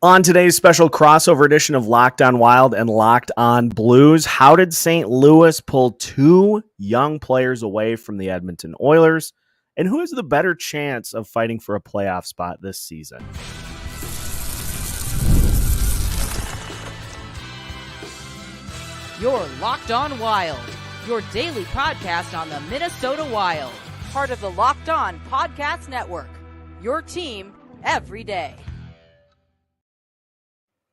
On today's special crossover edition of Locked On Wild and Locked On Blues, how did St. Louis pull two young players away from the Edmonton Oilers? And who has the better chance of fighting for a playoff spot this season? You're Locked On Wild, your daily podcast on the Minnesota Wild. Part of the Locked On Podcast Network, your team every day.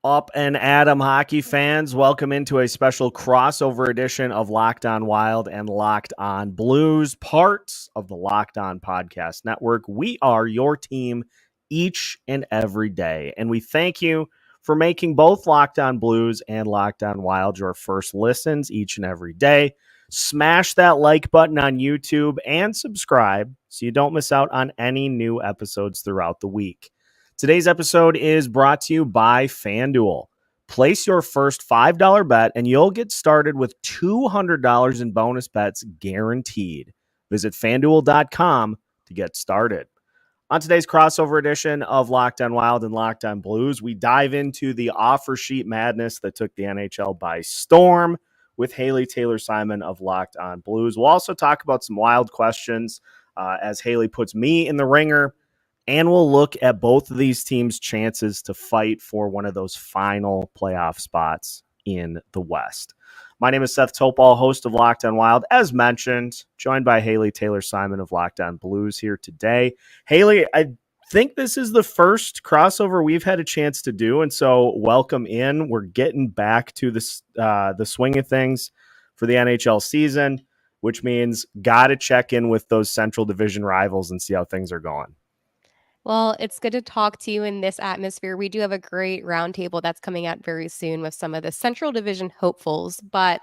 Up and Adam hockey fans, welcome into a special crossover edition of Locked On Wild and Locked On Blues, parts of the Locked On Podcast Network. We are your team each and every day, and we thank you for making both Locked On Blues and Locked On Wild your first listens each and every day. Smash that like button on YouTube and subscribe so you don't miss out on any new episodes throughout the week. Today's episode is brought to you by FanDuel. Place your first $5 bet and you'll get started with $200 in bonus bets guaranteed. Visit FanDuel.com to get started. On today's crossover edition of Locked On Wild and Locked On Blues, we dive into the offer sheet madness that took the NHL by storm with Haley Taylor-Simon of Locked On Blues. We'll also talk about some Wild questions as Haley puts me in the ringer. And we'll look at both of these teams' chances to fight for one of those final playoff spots in the West. My name is Seth Toupal, host of Locked On Wild, as mentioned, joined by Haley Taylor-Simon of Locked On Blues here today. Haley, I think this is the first crossover we've had a chance to do, and so welcome in. We're getting back to the swing of things for the NHL season, which means got to check in with those Central Division rivals and see how things are going. Well, it's good to talk to you in this atmosphere. We do have a great roundtable that's coming out very soon with some of the Central Division hopefuls, but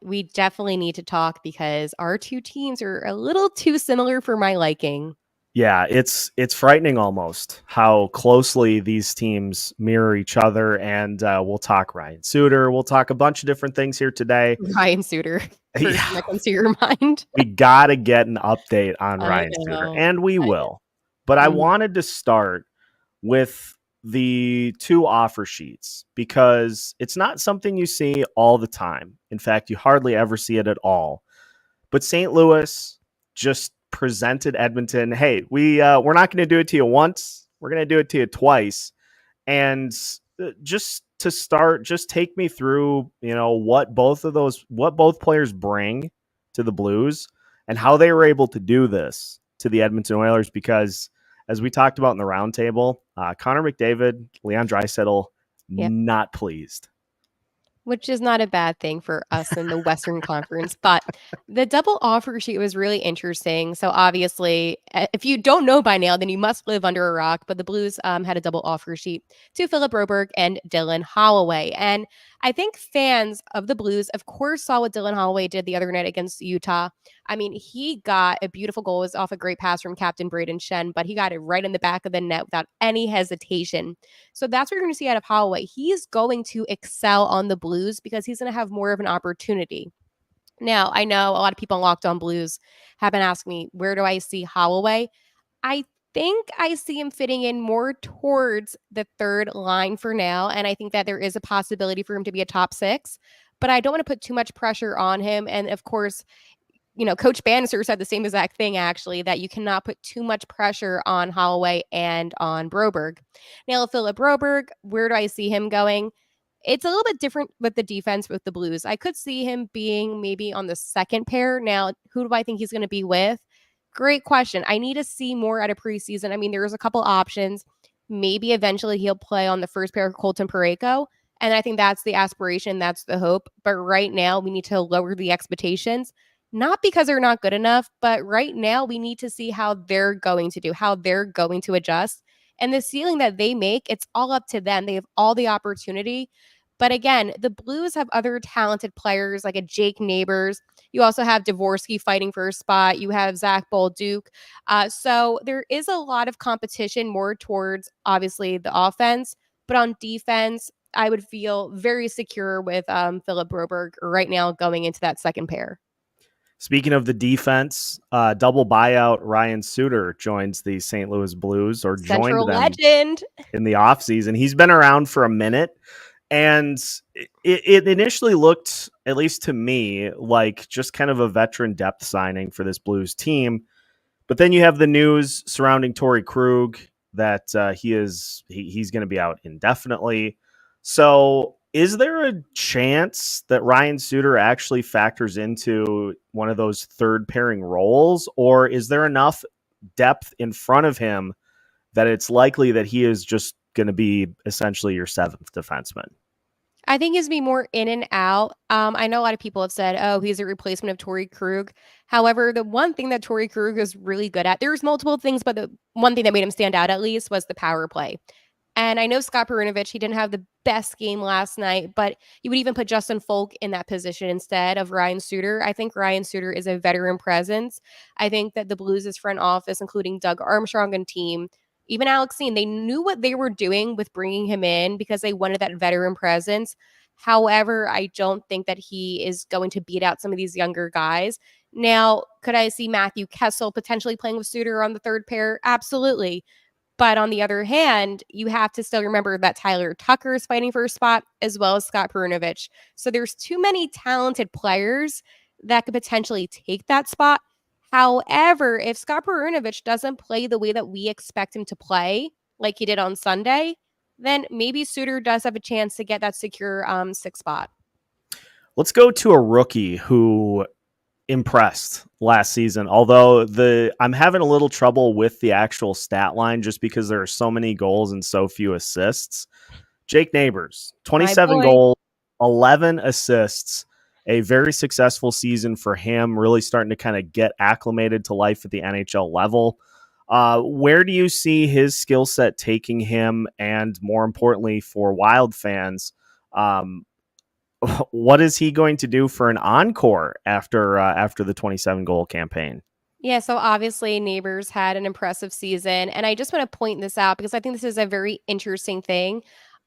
we definitely need to talk because our two teams are a little too similar for my liking. Yeah, it's frightening almost how closely these teams mirror each other, and we'll talk Ryan Suter. We'll talk a bunch of different things here today. Ryan Suter, first that comes to your mind. We got to get an update on Ryan Suter, and we will. But I wanted to start with the two offer sheets because it's not something you see all the time. In fact, you hardly ever see it at all. But St. Louis just presented Edmonton, hey, we're not going to do it to you once. We're going to do it to you twice. And just to start, just take me through, what both players bring to the Blues and how they were able to do this to the Edmonton Oilers, because as we talked about in the roundtable, Connor McDavid, Leon Draisaitl, not pleased. Which is not a bad thing for us in the Western Conference. But the double offer sheet was really interesting. So obviously, if you don't know by now, then you must live under a rock. But the Blues had a double offer sheet to Philip Broberg and Dylan Holloway. And I think fans of the Blues, of course, saw what Dylan Holloway did the other night against Utah. I mean, he got a beautiful goal. It was off a great pass from Captain Braden Shen, but he got it right in the back of the net without any hesitation. So that's what you're going to see out of Holloway. He's going to excel on the Blues because he's going to have more of an opportunity. Now, I know a lot of people on Locked On Blues have been asking me, where do I see Holloway? I think I see him fitting in more towards the third line for now. And I think that there is a possibility for him to be a top six, but I don't want to put too much pressure on him. And of course, Coach Bannister said the same exact thing, actually, that you cannot put too much pressure on Holloway and on Broberg. Now, Philip Broberg, where do I see him going? It's a little bit different with the defense with the Blues. I could see him being maybe on the second pair. Now, who do I think he's going to be with? Great question. I need to see more out of preseason. I mean, there's a couple options. Maybe eventually he'll play on the first pair of Colton Parayko. And I think that's the aspiration. That's the hope. But right now, we need to lower the expectations. Not because they're not good enough, but right now we need to see how they're going to do, how they're going to adjust. And the ceiling that they make, it's all up to them. They have all the opportunity. But again, the Blues have other talented players like a Jake Neighbours. You also have Dvorsky fighting for a spot. You have Zach Bolduc. So there is a lot of competition more towards, obviously, the offense. But on defense, I would feel very secure with Philip Broberg right now going into that second pair. Speaking of the defense, double buyout Ryan Suter joins the St. Louis Blues, or Central joined them legend. in the offseason. He's been around for a minute, and it initially looked, at least to me, like just kind of a veteran depth signing for this Blues team. But then you have the news surrounding Torrey Krug that he's going to be out indefinitely. So is there a chance that Ryan Suter actually factors into one of those third pairing roles, or is there enough depth in front of him that it's likely that he is just going to be essentially your seventh defenseman? I think he's be more in and out. I know a lot of people have said, oh, he's a replacement of Torrey Krug. However, the one thing that Torrey Krug is really good at, there's multiple things, but the one thing that made him stand out at least was the power play. And I know Scott Perunovich, he didn't have the best game last night, but you would even put Justin Folk in that position instead of Ryan Suter. I think Ryan Suter is a veteran presence. I think that the Blues' front office, including Doug Armstrong and team, even Alex Steen, they knew what they were doing with bringing him in because they wanted that veteran presence. However, I don't think that he is going to beat out some of these younger guys. Now, could I see Matthew Kessel potentially playing with Suter on the third pair? Absolutely. But on the other hand, you have to still remember that Tyler Tucker is fighting for a spot, as well as Scott Perunovich. So there's too many talented players that could potentially take that spot. However, if Scott Perunovich doesn't play the way that we expect him to play, like he did on Sunday, then maybe Suter does have a chance to get that secure sixth spot. Let's go to a rookie who impressed last season, although I'm having a little trouble with the actual stat line just because there are so many goals and so few assists. Jake Neighbours, 27 goals, 11 assists, a very successful season for him, really starting to kind of get acclimated to life at the NHL level. Where do you see his skill set taking him? And more importantly, for Wild fans, what is he going to do for an encore after the 27 goal campaign? Yeah, so obviously Neighbours had an impressive season, and I just want to point this out because I think this is a very interesting thing.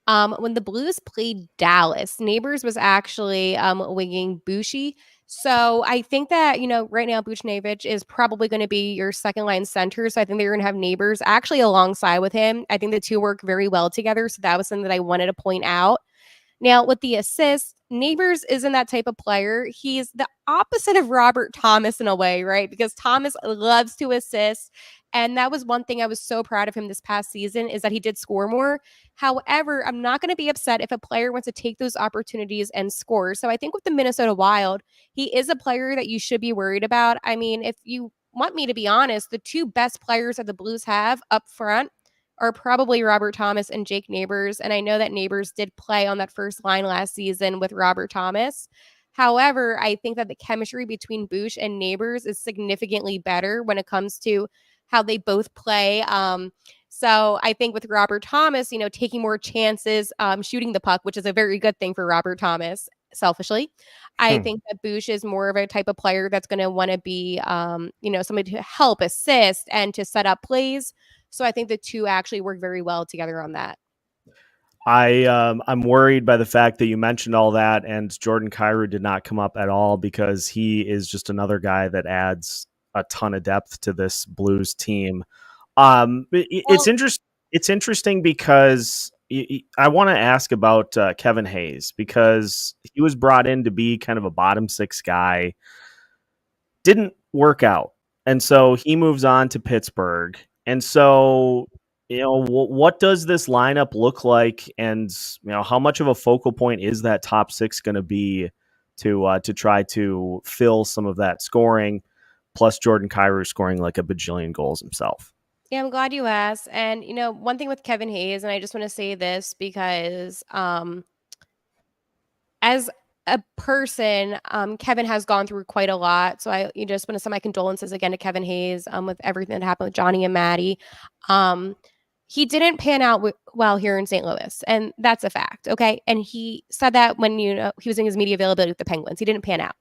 When the Blues played Dallas, Neighbours was actually winging Bushi. So I think that, right now Buchnevich is probably going to be your second line center. So I think they're going to have Neighbours actually alongside with him. I think the two work very well together. So that was something that I wanted to point out. Now, with the assists, Neighbours isn't that type of player. He's the opposite of Robert Thomas in a way, right? Because Thomas loves to assist. And that was one thing I was so proud of him this past season is that he did score more. However, I'm not going to be upset if a player wants to take those opportunities and score. So I think with the Minnesota Wild, he is a player that you should be worried about. I mean, if you want me to be honest, the two best players that the Blues have up front are probably Robert Thomas and Jake Neighbours. And I know that Neighbours did play on that first line last season with Robert Thomas. However, I think that the chemistry between Bush and Neighbours is significantly better when it comes to how they both play. So I think with Robert Thomas, taking more chances, shooting the puck, which is a very good thing for Robert Thomas, selfishly. I think that Bush is more of a type of player that's going to want to be, somebody to help assist and to set up plays. So I think the two actually work very well together on that. I'm worried by the fact that you mentioned all that, and Jordan Kyrou did not come up at all because he is just another guy that adds a ton of depth to this Blues team. It's interesting because I want to ask about Kevin Hayes, because he was brought in to be kind of a bottom six guy, didn't work out, and so he moves on to Pittsburgh. And so, what does this lineup look like, and how much of a focal point is that top six going to be to try to fill some of that scoring, plus Jordan Kyrou scoring like a bajillion goals himself? Yeah, I'm glad you asked. And one thing with Kevin Hayes, and I just want to say this because as a person, Kevin has gone through quite a lot. So I just want to send my condolences again to Kevin Hayes with everything that happened with Johnny and Maddie. He didn't pan out well here in St. Louis, and that's a fact, okay? And he said that when, he was in his media availability with the Penguins. He didn't pan out.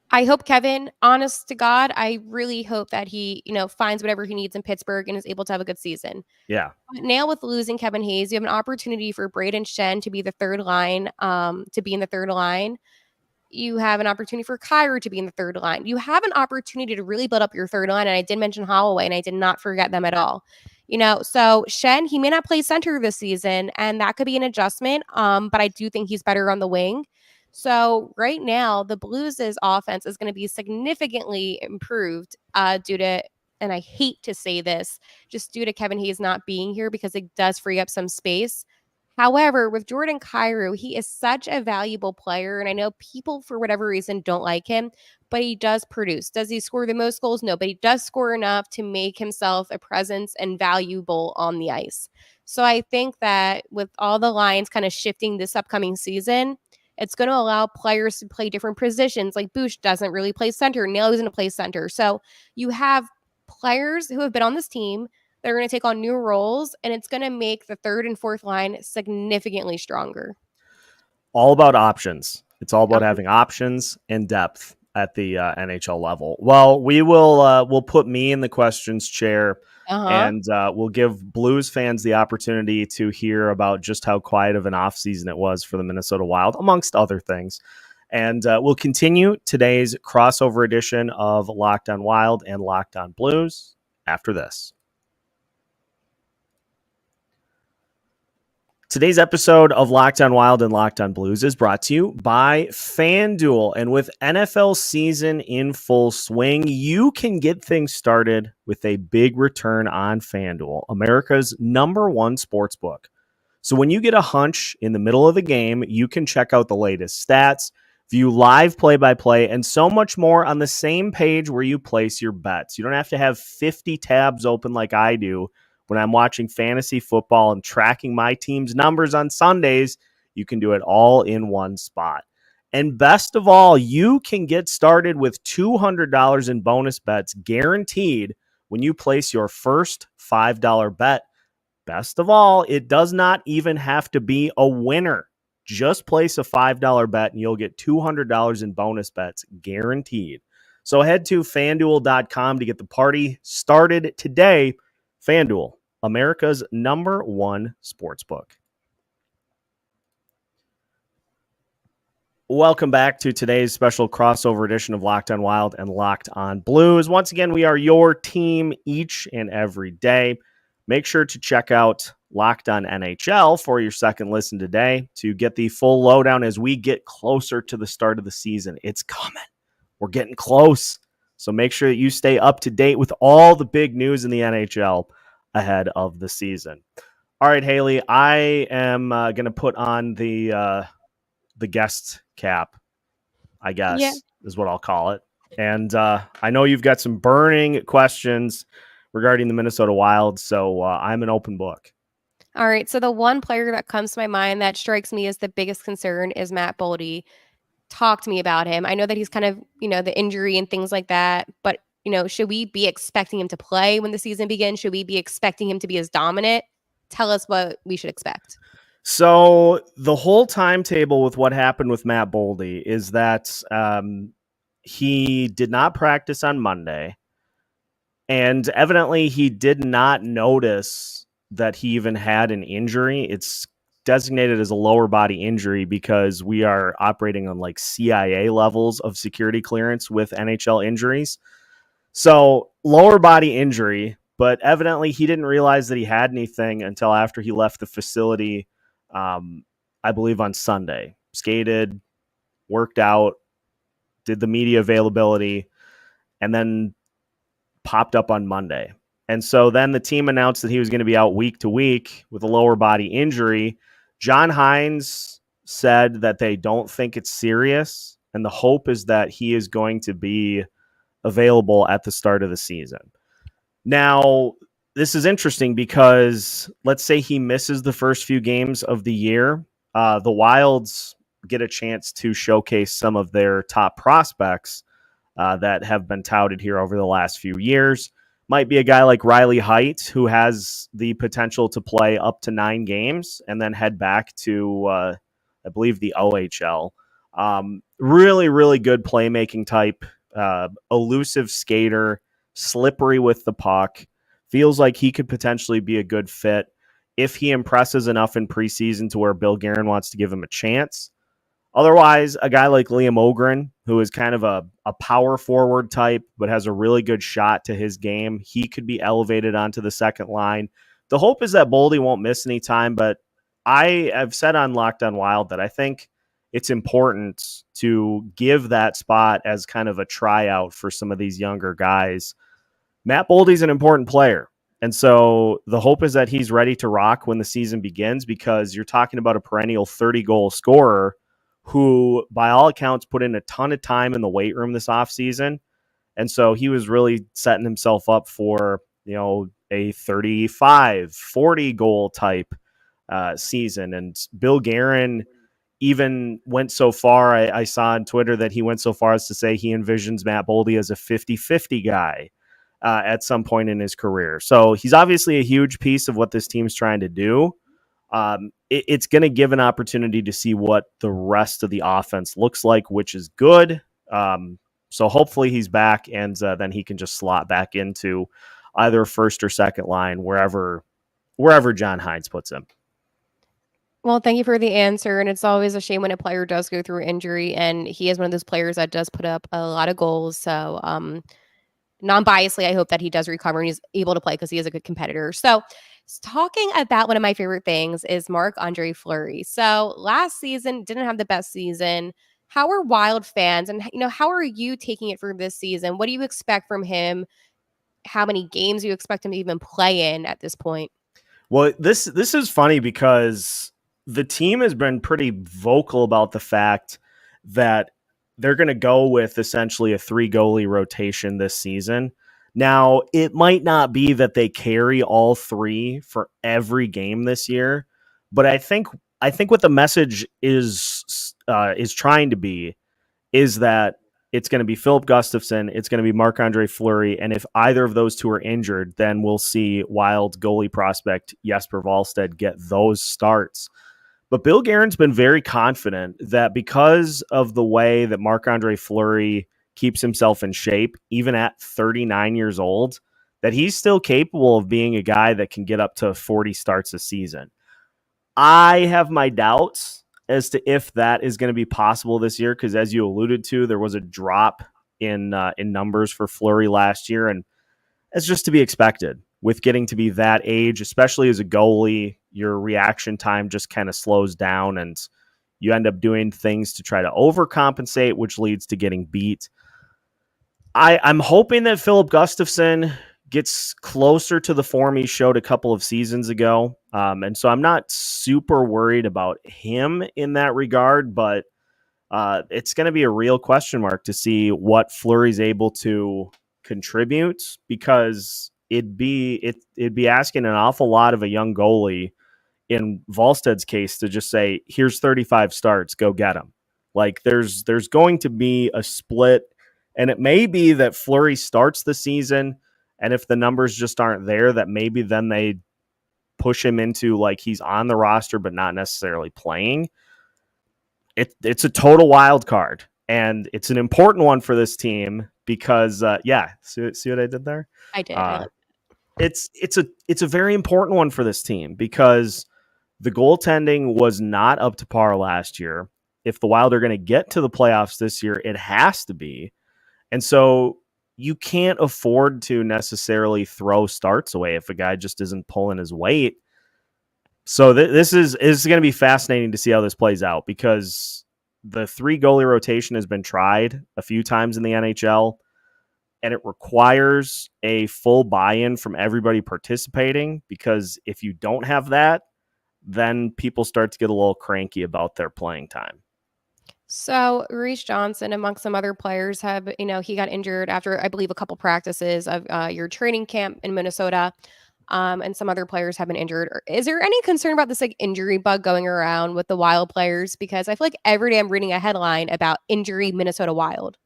I hope Kevin, honest to God, I really hope that he, finds whatever he needs in Pittsburgh and is able to have a good season. Yeah. But now with losing Kevin Hayes, you have an opportunity for Braden Shen to be the third line, to be in the third line. You have an opportunity for Kirill to be in the third line. You have an opportunity to really build up your third line. And I did mention Holloway, and I did not forget them at all. So Shen, he may not play center this season, and that could be an adjustment. But I do think he's better on the wing. So right now, the Blues' offense is going to be significantly improved due to, and I hate to say this, just due to Kevin Hayes not being here, because it does free up some space. However, with Jordan Kyrou, he is such a valuable player, and I know people, for whatever reason, don't like him, but he does produce. Does he score the most goals? No, but he does score enough to make himself a presence and valuable on the ice. So I think that with all the lines kind of shifting this upcoming season, it's going to allow players to play different positions. Like Bush doesn't really play center. Nail isn't a play center. So you have players who have been on this team. They're going to take on new roles, and it's going to make the third and fourth line significantly stronger. All about options. It's all about having options and depth at the NHL level. Well, we'll put me in the questions chair, and we'll give Blues fans the opportunity to hear about just how quiet of an offseason it was for the Minnesota Wild, amongst other things. And we'll continue today's crossover edition of Locked on Wild and Locked on Blues after this. Today's episode of Locked on Wild and Locked on Blues is brought to you by FanDuel. And with NFL season in full swing, you can get things started with a big return on FanDuel, America's #1 sportsbook. So when you get a hunch in the middle of the game, you can check out the latest stats, view live play-by-play, and so much more on the same page where you place your bets. You don't have to have 50 tabs open like I do when I'm watching fantasy football and tracking my team's numbers on Sundays. You can do it all in one spot. And best of all, you can get started with $200 in bonus bets guaranteed when you place your first $5 bet. Best of all, it does not even have to be a winner. Just place a $5 bet and you'll get $200 in bonus bets guaranteed. So head to FanDuel.com to get the party started today. FanDuel, America's #1 sportsbook. Welcome back to today's special crossover edition of Locked on Wild and Locked on Blues. Once again, we are your team each and every day. Make sure to check out Locked on NHL for your second listen today to get the full lowdown as we get closer to the start of the season. It's coming. We're getting close. So make sure that you stay up to date with all the big news in the NHL ahead of the season. All right, Haley, I am going to put on the guest cap, I guess, is what I'll call it. And I know you've got some burning questions regarding the Minnesota Wild, so I'm an open book. All right, so the one player that comes to my mind that strikes me as the biggest concern is Matt Boldy. Talk to me about him. I know that he's kind of, the injury and things like that, but should we be expecting him to play when the season begins? Should we be expecting him to be as dominant? Tell us what we should expect. So the whole timetable with what happened with Matt Boldy is that he did not practice on Monday, and evidently he did not notice that he even had an injury. It's designated as a lower body injury because we are operating on like CIA levels of security clearance with NHL injuries. So lower body injury, but evidently he didn't realize that he had anything until after he left the facility, I believe on Sunday. Skated, worked out, did the media availability, and then popped up on Monday. And so then the team announced that he was going to be out week to week with a lower body injury. John Hines said that they don't think it's serious, and the hope is that he is going to be available at the start of the season. Now, this is interesting because let's say he misses the first few games of the year. The Wilds get a chance to showcase some of their top prospects that have been touted here over the last few years. Might be a guy like Riley Height, who has the potential to play up to 9 games and then head back to, I believe, the OHL. Really, really good playmaking type, elusive skater, slippery with the puck. Feels like he could potentially be a good fit if he impresses enough in preseason to where Bill Guerin wants to give him a chance. Otherwise, a guy like Liam Ogren, who is kind of a power forward type, but has a really good shot to his game, he could be elevated onto the second line. The hope is that Boldy won't miss any time, but I have said on Locked On Wild that I think it's important to give that spot as kind of a tryout for some of these younger guys. Matt Boldy's an important player. And so the hope is that he's ready to rock when the season begins, because you're talking about a perennial 30-goal scorer who, by all accounts, put in a ton of time in the weight room this offseason. And so he was really setting himself up for, a 35, 40 goal type season. And Bill Guerin even went so far, I saw on Twitter that he went so far as to say he envisions Matt Boldy as a 50-50 guy at some point in his career. So he's obviously a huge piece of what this team's trying to do. It's going to give an opportunity to see what the rest of the offense looks like, which is good. So hopefully he's back, and then he can just slot back into either first or second line, wherever John Hines puts him. Well, thank you for the answer. And it's always a shame when a player does go through injury, and he is one of those players that does put up a lot of goals. So non-biasedly, I hope that he does recover and he's able to play, because he is a good competitor. So talking about one of my favorite things is Marc-Andre Fleury. So last season didn't have the best season. How are Wild fans, and how are you taking it for this season? What do you expect from him? How many games do you expect him to even play in at this point? Well, this is funny because the team has been pretty vocal about the fact that they're going to go with essentially a 3-goalie rotation this season. Now, it might not be that they carry all 3 for every game this year, but I think what the message is trying to be is that it's going to be Philip Gustafsson, it's going to be Marc-Andre Fleury, and if either of those two are injured, then we'll see Wild goalie prospect Jesper Wallstedt get those starts. But Bill Guerin's been very confident that because of the way that Marc-Andre Fleury keeps himself in shape, even at 39 years old, that he's still capable of being a guy that can get up to 40 starts a season. I have my doubts as to if that is going to be possible this year, because as you alluded to, there was a drop in numbers for Fleury last year, and it's just to be expected. With getting to be that age, especially as a goalie, your reaction time just kind of slows down, and you end up doing things to try to overcompensate, which leads to getting beat. I'm hoping that Philip Gustafsson gets closer to the form he showed a couple of seasons ago. And so I'm not super worried about him in that regard, but it's going to be a real question mark to see what Fleury's able to contribute, because it'd be asking an awful lot of a young goalie in Wallstedt's case to just say, here's 35 starts, go get them. Like there's going to be a split, and it may be that Fleury starts the season, and if the numbers just aren't there, that maybe then they push him into like he's on the roster but not necessarily playing. It's a total wild card, and it's an important one for this team because see what I did there? I did. It's a very important one for this team because the goaltending was not up to par last year. If the Wild are going to get to the playoffs this year, it has to be. And so you can't afford to necessarily throw starts away if a guy just isn't pulling his weight. So this is going to be fascinating to see how this plays out, because the 3-goalie rotation has been tried a few times in the NHL, and it requires a full buy-in from everybody participating, because if you don't have that, then people start to get a little cranky about their playing time. So Reese Johnson, amongst some other players, he got injured after, I believe, a couple practices of your training camp in Minnesota. And some other players have been injured. Is there any concern about this injury bug going around with the Wild players? Because I feel like every day I'm reading a headline about injury Minnesota Wild.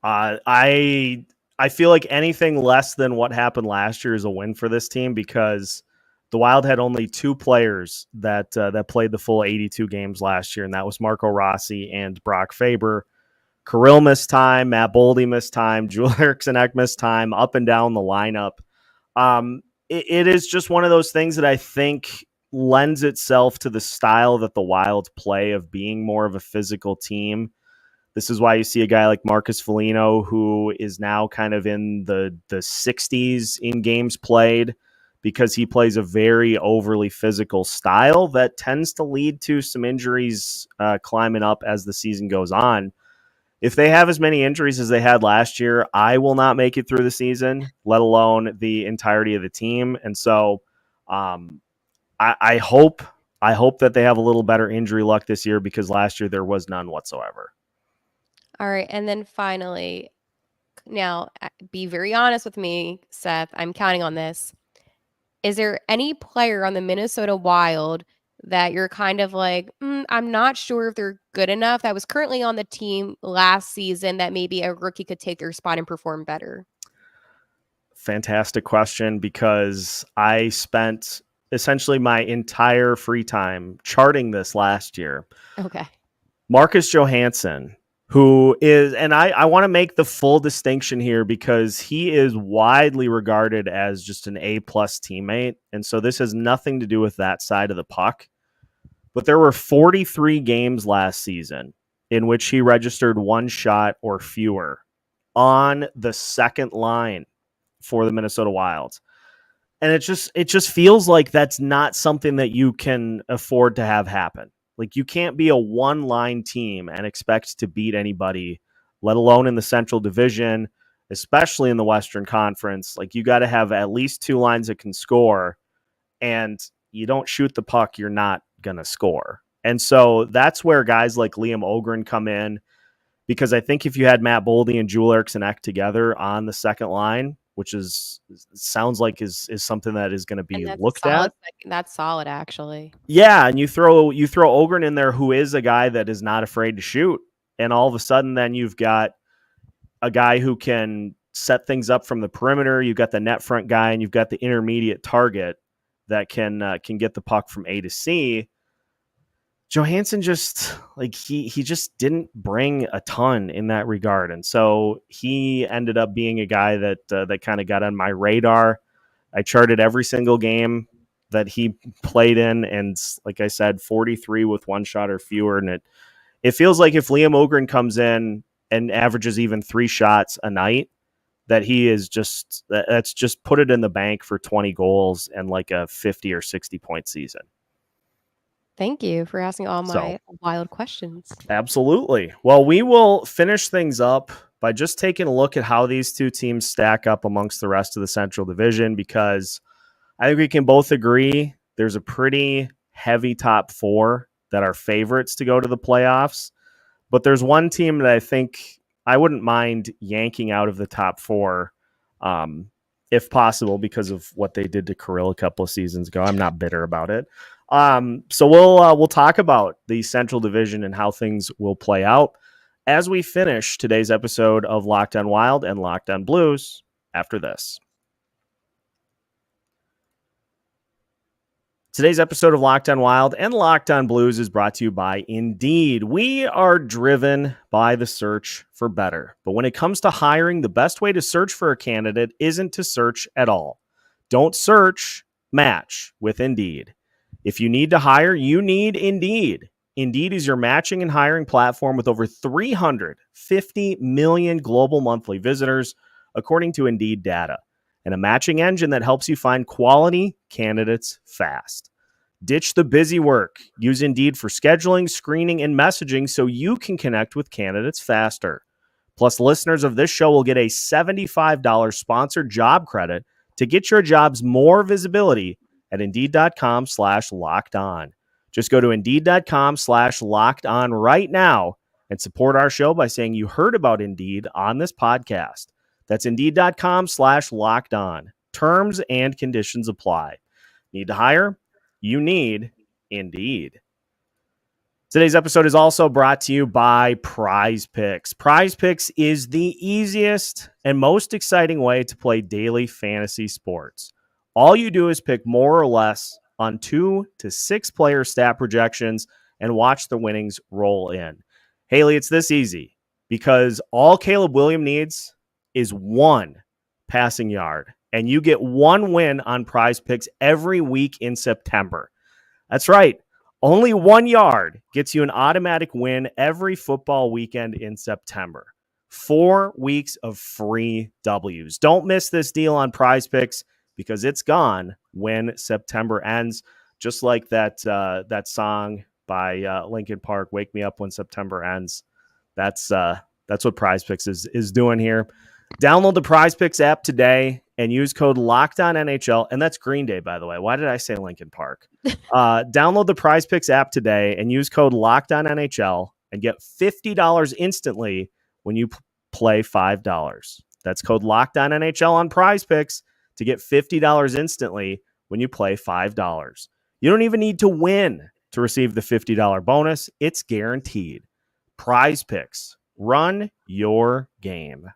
I feel like anything less than what happened last year is a win for this team, because the Wild had only 2 players that played the full 82 games last year, and that was Marco Rossi and Brock Faber. Kirill missed time, Matt Boldy missed time, Joel Eriksson Ek missed time, up and down the lineup. It is just one of those things that I think, lends itself to the style that the Wild play of being more of a physical team. This is why you see a guy like Marcus Foligno, who is now kind of in the 60s in games played, because he plays a very overly physical style that tends to lead to some injuries climbing up as the season goes on. If they have as many injuries as they had last year, I will not make it through the season, let alone the entirety of the team. And so I hope that they have a little better injury luck this year, because last year there was none whatsoever. All right. And then finally, now be very honest with me, Seth. I'm counting on this. Is there any player on the Minnesota Wild that you're kind of like, I'm not sure if they're good enough, that was currently on the team last season, that maybe a rookie could take their spot and perform better? Fantastic question, because I spent essentially my entire free time charting this last year. Okay. Marcus Johansson, who is, and I want to make the full distinction here, because he is widely regarded as just an A-plus teammate. And so this has nothing to do with that side of the puck. But there were 43 games last season in which he registered one shot or fewer on the second line for the Minnesota Wild. And it just feels like that's not something that you can afford to have happen. Like, you can't be a one-line team and expect to beat anybody, let alone in the Central Division, especially in the Western Conference. Like, you got to have at least two lines that can score, and you don't shoot the puck, you're not going to score. And so that's where guys like Liam Ogren come in, because I think if you had Matt Boldy and Joel Eriksson Ek together on the second line, which sounds like is something that is going to be looked at. That's solid, actually. Yeah, and you throw Ogren in there, who is a guy that is not afraid to shoot, and all of a sudden then you've got a guy who can set things up from the perimeter. You've got the net front guy, and you've got the intermediate target that can get the puck from A to C. Johansson just he just didn't bring a ton in that regard, and so he ended up being a guy that kind of got on my radar. I charted every single game that he played in, and like I said, 43 with one shot or fewer, and it feels like if Liam Ogren comes in and averages even 3 shots a night, that he is that's just put it in the bank for 20 goals and like a 50 or 60 point season. Thank you for asking all my wild questions. Absolutely. Well, we will finish things up by just taking a look at how these two teams stack up amongst the rest of the Central Division, because I think we can both agree there's a pretty heavy top 4 that are favorites to go to the playoffs. But there's one team that I think I wouldn't mind yanking out of the top 4 if possible, because of what they did to Kirill a couple of seasons ago. I'm not bitter about it. So we'll talk about the Central Division and how things will play out as we finish today's episode of Locked On Wild and Locked On Blues after this. Today's episode of Locked On Wild and Locked On Blues is brought to you by Indeed. We are driven by the search for better, but when it comes to hiring, the best way to search for a candidate isn't to search at all. Don't search, match with Indeed. If you need to hire, you need Indeed. Indeed is your matching and hiring platform with over 350 million global monthly visitors, according to Indeed data, and a matching engine that helps you find quality candidates fast. Ditch the busy work. Use Indeed for scheduling, screening, and messaging so you can connect with candidates faster. Plus, listeners of this show will get a $75 sponsored job credit to get your jobs more visibility at Indeed.com/lockedon. Just go to Indeed.com/lockedon right now and support our show by saying you heard about Indeed on this podcast. That's Indeed.com/lockedon. Terms and conditions apply. Need to hire? You need Indeed. Today's episode is also brought to you by Prize Picks. Prize Picks is the easiest and most exciting way to play daily fantasy sports. All you do is pick more or less on 2 to 6 player stat projections and watch the winnings roll in. Haley, it's this easy because all Caleb Williams needs is 1 passing yard, and you get 1 win on Prize Picks every week in September. That's right. Only 1 yard gets you an automatic win every football weekend in September. 4 weeks of free W's. Don't miss this deal on Prize Picks because it's gone when September ends. Just like that song by Linkin Park, "Wake Me Up When September Ends." That's what Prize Picks is doing here. Download the Prize Picks app today and use code LOCKEDONNHL. And that's Green Day, by the way. Why did I say Linkin Park? Download the Prize Picks app today and use code LOCKEDONNHL and get $50 instantly when you play $5. That's code LOCKEDONNHL on Prize Picks to get $50 instantly when you play $5. You don't even need to win to receive the $50 bonus. It's guaranteed. Prize Picks. Run your game.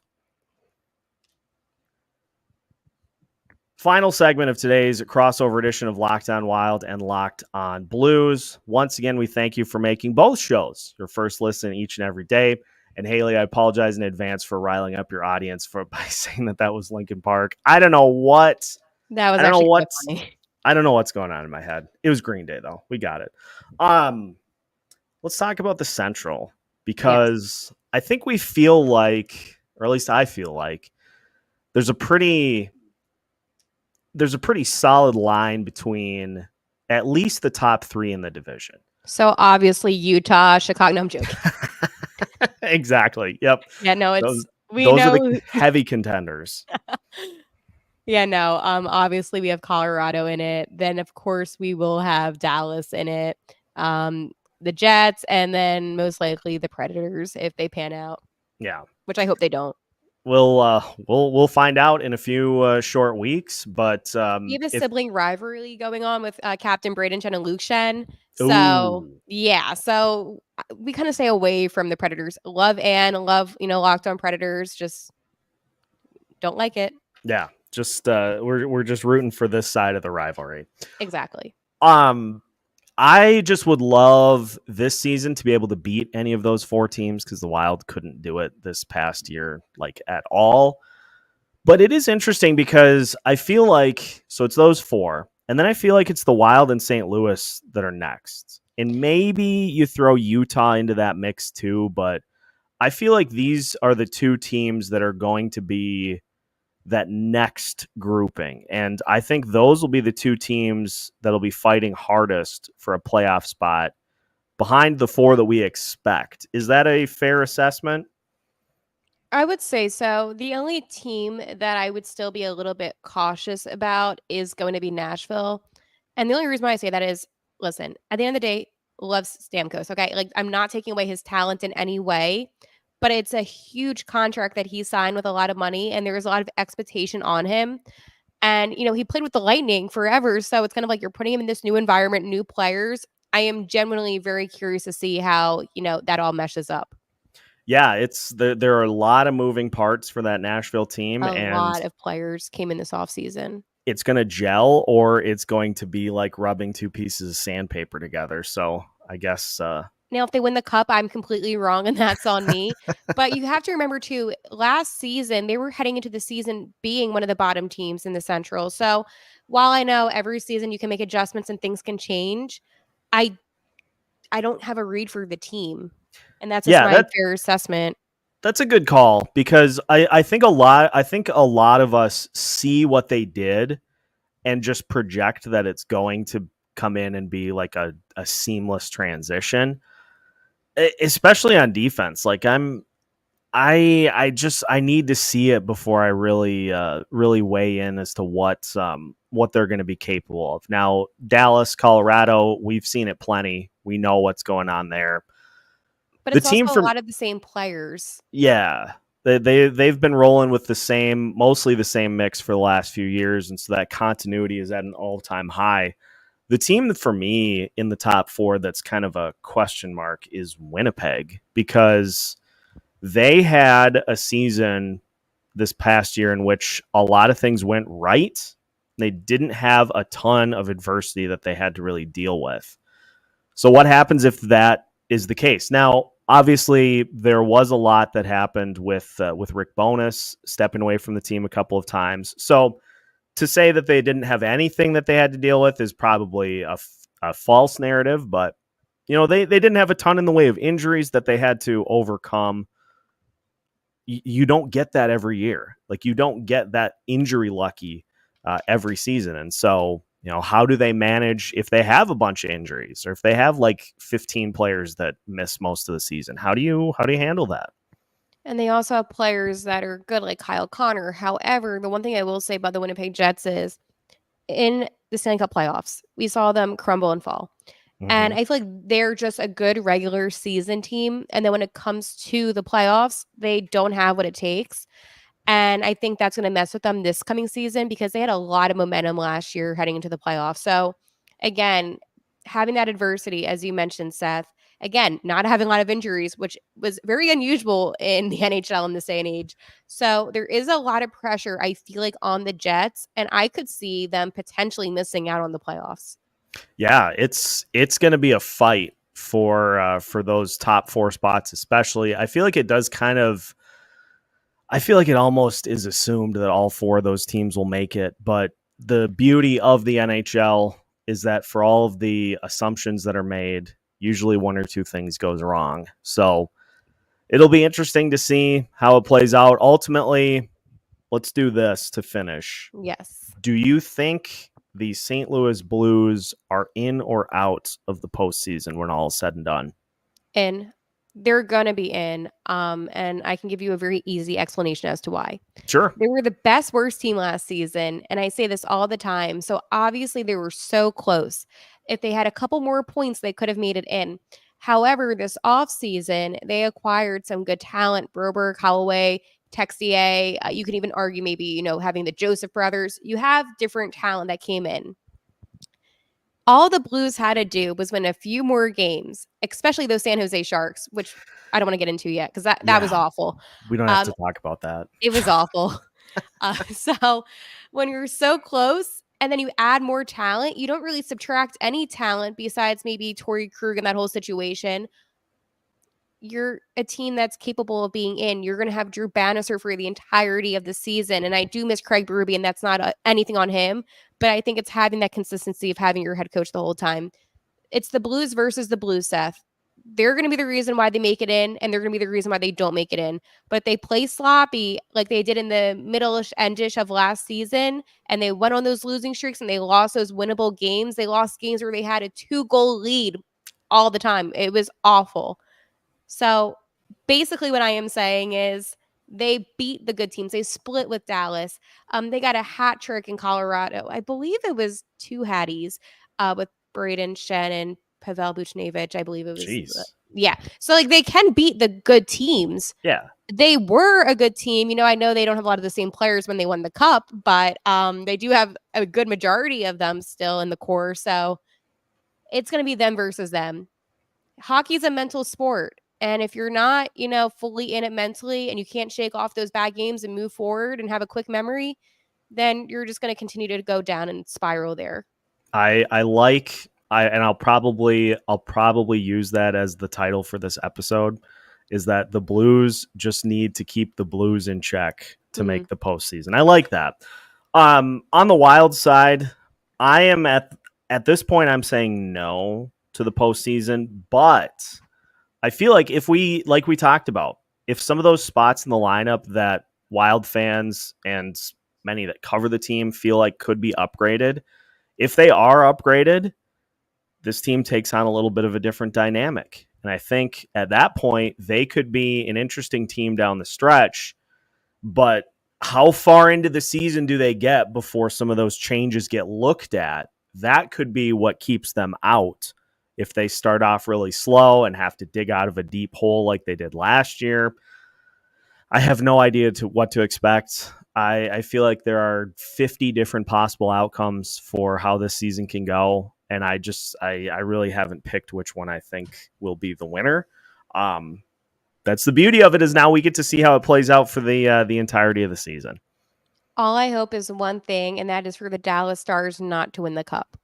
Final segment of today's crossover edition of Locked On Wild and Locked On Blues. Once again, we thank you for making both shows your first listen each and every day. And Haley, I apologize in advance for riling up your audience by saying that was Linkin Park. I don't know what. That was actually funny. I don't know what's going on in my head. It was Green Day, though. We got it. Let's talk about the Central because I think we feel like, or at least I feel like, there's a pretty solid line between at least the top three in the division. So obviously Utah, Chicago. No, I'm joking. Exactly. Yep. Yeah, no, those are the heavy contenders. Yeah, no. Obviously we have Colorado in it. Then of course we will have Dallas in it. The Jets, and then most likely the Predators if they pan out. Yeah. Which I hope they don't. We'll find out in a few short weeks, but we have a sibling rivalry going on with Captain Braden Chen and Luke Shen. So yeah, so we kind of stay away from the Predators. Love Locked On Predators. Just don't like it. Yeah, just we're just rooting for this side of the rivalry. Exactly. I just would love this season to be able to beat any of those four teams because the Wild couldn't do it this past year, like at all. But it is interesting because I feel like, so it's those four, and then I feel like it's the Wild and St. Louis that are next. And maybe you throw Utah into that mix too, but I feel like these are the two teams that are going to be that next grouping. And I think those will be the two teams that'll be fighting hardest for a playoff spot behind the four that we expect. Is that a fair assessment? I would say so. The only team that I would still be a little bit cautious about is going to be Nashville. And the only reason why I say that is, listen, at the end of the day, loves Stamkos. Okay. Like, I'm not taking away his talent in any way, but it's a huge contract that he signed with a lot of money, and there's a lot of expectation on him. And, he played with the Lightning forever, so it's kind of like you're putting him in this new environment, new players. I am genuinely very curious to see how, that all meshes up. Yeah, there are a lot of moving parts for that Nashville team. A lot of players came in this offseason. It's going to gel, or it's going to be like rubbing two pieces of sandpaper together. So I guess... Now, if they win the cup, I'm completely wrong, and that's on me. But you have to remember, too, last season, they were heading into the season being one of the bottom teams in the Central. So while I know every season you can make adjustments and things can change, I don't have a read for the team. And that's just my fair assessment. That's a good call, because I think a lot of us see what they did and just project that it's going to come in and be like a seamless transition. Especially on defense. Like I need to see it before I really weigh in as to what they're going to be capable of. Now, Dallas, Colorado, we've seen it plenty. We know what's going on there. But it's also a lot of the same players. Yeah. They've been rolling with mostly the same mix for the last few years, and so that continuity is at an all-time high. The team that for me in the top four that's kind of a question mark is Winnipeg, because they had a season this past year in which a lot of things went right. They didn't have a ton of adversity that they had to really deal with. So what happens if that is the case? Now, obviously, there was a lot that happened with Rick Bowness stepping away from the team a couple of times. So to say that they didn't have anything that they had to deal with is probably a a false narrative, but they didn't have a ton in the way of injuries that they had to overcome. You don't get that every year. Like, you don't get that injury lucky every season. And so, how do they manage if they have a bunch of injuries, or if they have like 15 players that miss most of the season? How do you handle that? And they also have players that are good, like Kyle Connor. However, the one thing I will say about the Winnipeg Jets is in the Stanley Cup playoffs, we saw them crumble and fall. And I feel like they're just a good regular season team. And then when it comes to the playoffs, they don't have what it takes. And I think that's going to mess with them this coming season because they had a lot of momentum last year heading into the playoffs. So again, having that adversity, as you mentioned, Seth, again, not having a lot of injuries, which was very unusual in the NHL in this day and age. So there is a lot of pressure, I feel like, on the Jets, and I could see them potentially missing out on the playoffs. Yeah, it's going to be a fight for those top 4 spots, especially. I feel like it almost is assumed that all 4 of those teams will make it. But the beauty of the NHL is that for all of the assumptions that are made, usually 1 or 2 things goes wrong. So it'll be interesting to see how it plays out. Ultimately, let's do this to finish. Yes. Do you think the St. Louis Blues are in or out of the postseason when all is said and done? In. They're going to be in. And I can give you a very easy explanation as to why. Sure. They were the best worst team last season. And I say this all the time. So obviously they were so close. If they had a couple more points, they could have made it in. However, this offseason, they acquired some good talent. Broberg, Holloway, Texier. You can even argue maybe, having the Joseph brothers. You have different talent that came in. All the Blues had to do was win a few more games, especially those San Jose Sharks, which I don't want to get into yet because that was awful. We don't have to talk about that. It was awful. So when you're so close and then you add more talent, you don't really subtract any talent besides maybe Torrey Krug and that whole situation. You're a team that's capable of being in. You're going to have Drew Bannister for the entirety of the season. And I do miss Craig Berube, and that's not anything on him. But I think it's having that consistency of having your head coach the whole time. It's the Blues versus the Blues, Seth. They're going to be the reason why they make it in, and they're going to be the reason why they don't make it in. But they play sloppy like they did in the middle-ish, endish of last season, and they went on those losing streaks, and they lost those winnable games. They lost games where they had a 2-goal lead all the time. It was awful. So basically what I am saying is they beat the good teams. They split with Dallas. They got a hat trick in Colorado. I believe it was 2 hatties with Braden Shen and Pavel Buchnevich. I believe it was. Jeez. Yeah. So like they can beat the good teams. Yeah. They were a good team. I know they don't have a lot of the same players when they won the cup, but they do have a good majority of them still in the core. So it's going to be them versus them. Hockey's a mental sport. And if you're not, fully in it mentally and you can't shake off those bad games and move forward and have a quick memory, then you're just going to continue to go down and spiral there. I'll probably use that as the title for this episode, is that the Blues just need to keep the Blues in check to make the postseason. I like that. On the Wild side, I am at this point, I'm saying no to the postseason, but I feel like like we talked about, if some of those spots in the lineup that Wild fans and many that cover the team feel like could be upgraded, if they are upgraded, this team takes on a little bit of a different dynamic. And I think at that point, they could be an interesting team down the stretch. But how far into the season do they get before some of those changes get looked at? That could be what keeps them out. If they start off really slow and have to dig out of a deep hole like they did last year, I have no idea what to expect. I feel like there are 50 different possible outcomes for how this season can go. And I really haven't picked which one I think will be the winner. That's the beauty of it, is now we get to see how it plays out for the entirety of the season. All I hope is one thing, and that is for the Dallas Stars not to win the cup.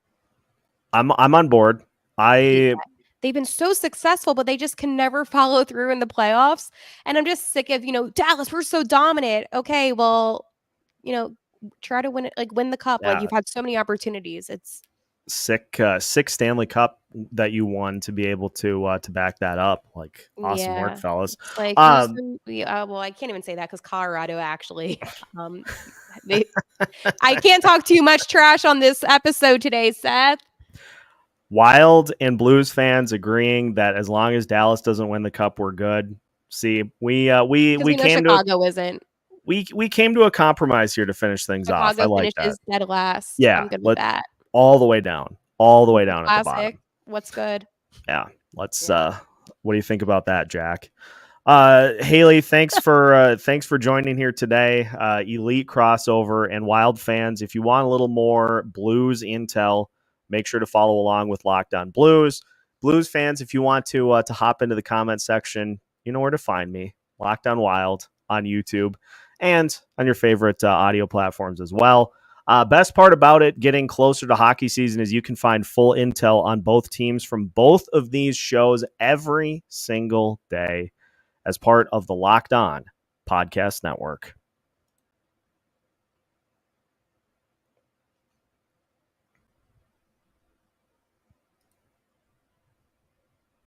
I'm on board. They've been so successful, but they just can never follow through in the playoffs. And I'm just sick of, Dallas, we're so dominant. Okay, well, try to win it, win the cup. Yeah. Like, you've had so many opportunities. sick Stanley Cup that you won to be able to back that up. Like, awesome work, fellas. It's like Houston, well, I can't even say that because Colorado actually, I can't talk too much trash on this episode today, Seth. Wild and Blues fans agreeing that as long as Dallas doesn't win the cup, we're good. See, we came Chicago isn't. We came to a compromise here to finish things off. I like finishes that. Dead last. Yeah, I'm good with that. All the way down at the bottom. What's good? Yeah, let's. What do you think about that, Jack? Haley, thanks for joining here today. Elite crossover and Wild fans. If you want a little more Blues intel, make sure to follow along with Locked On Blues. Blues fans, if you want to hop into the comment section, you know where to find me. Locked On Wild on YouTube and on your favorite audio platforms as well. Best part about it, getting closer to hockey season, is you can find full intel on both teams from both of these shows every single day as part of the Locked On Podcast Network.